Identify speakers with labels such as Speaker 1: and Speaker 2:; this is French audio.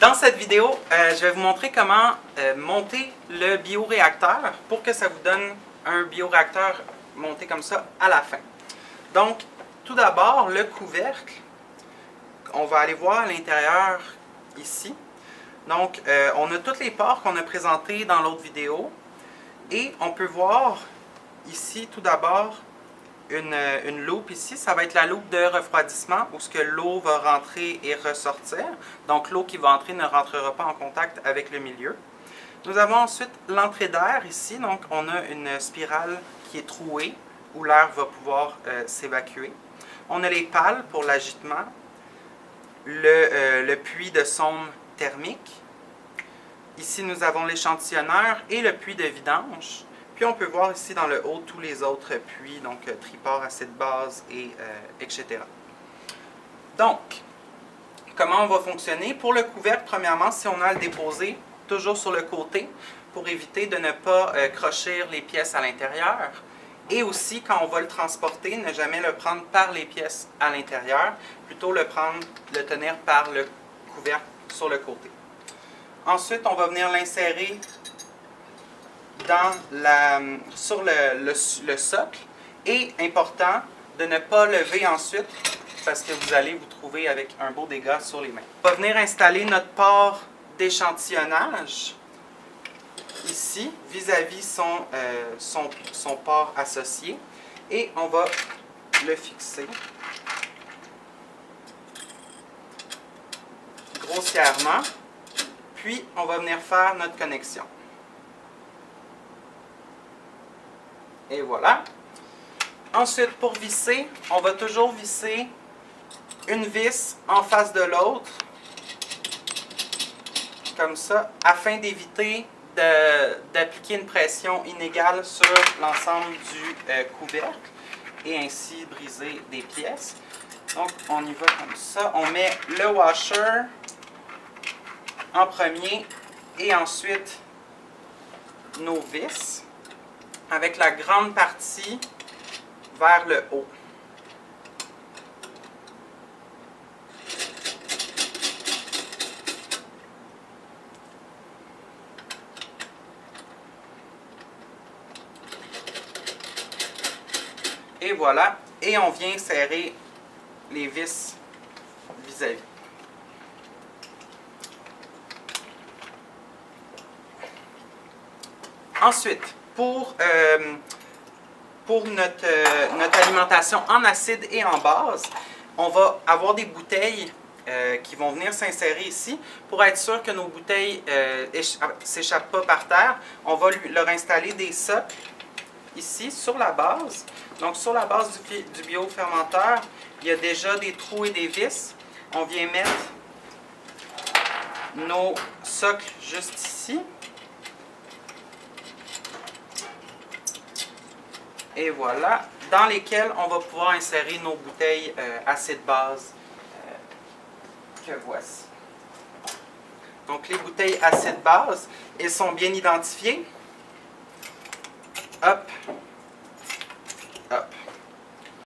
Speaker 1: Dans cette vidéo, je vais vous montrer comment monter le bioréacteur pour que ça vous donne un bioréacteur monté comme ça à la fin. Donc, tout d'abord, le couvercle, on va aller voir à l'intérieur ici. Donc, on a tous les ports qu'on a présentés dans l'autre vidéo et on peut voir ici tout d'abord une loupe ici. Ça va être la loupe de refroidissement où ce que l'eau va rentrer et ressortir. Donc, l'eau qui va entrer ne rentrera pas en contact avec le milieu. Nous avons ensuite l'entrée d'air ici. Donc, on a une spirale qui est trouée où l'air va pouvoir s'évacuer. On a les pales pour l'agitement, le puits de sonde thermique. Ici, nous avons l'échantillonneur et le puits de vidange. Puis on peut voir ici dans le haut tous les autres puits, donc triport, acide-base, etc. Donc, comment on va fonctionner? Pour le couvercle, premièrement, si on a à le déposer toujours sur le côté pour éviter de ne pas crochir les pièces à l'intérieur. Et aussi, quand on va le transporter, ne jamais le prendre par les pièces à l'intérieur, plutôt le tenir par le couvercle sur le côté. Ensuite, on va venir l'insérer sur le socle. Et important de ne pas lever ensuite parce que vous allez vous trouver avec un beau dégât sur les mains. On va venir installer notre port d'échantillonnage ici vis-à-vis son port associé et on va le fixer grossièrement puis on va venir faire notre connexion. Et voilà. Ensuite, pour visser, on va toujours visser une vis en face de l'autre, comme ça, afin d'éviter d'appliquer une pression inégale sur l'ensemble du couvercle et ainsi briser des pièces. Donc, on y va comme ça. On met le washer en premier et ensuite nos vis, avec la grande partie vers le haut. Et voilà, et on vient serrer les vis vis-à-vis. Ensuite, pour notre alimentation en acide et en base, on va avoir des bouteilles qui vont venir s'insérer ici. Pour être sûr que nos bouteilles ne s'échappent pas par terre, on va leur installer des socles ici sur la base. Donc sur la base du biofermenteur, il y a déjà des trous et des vis. On vient mettre nos socles juste ici. Et voilà, dans lesquels on va pouvoir insérer nos bouteilles acide-base que voici. Donc les bouteilles acide-base, elles sont bien identifiées. Hop,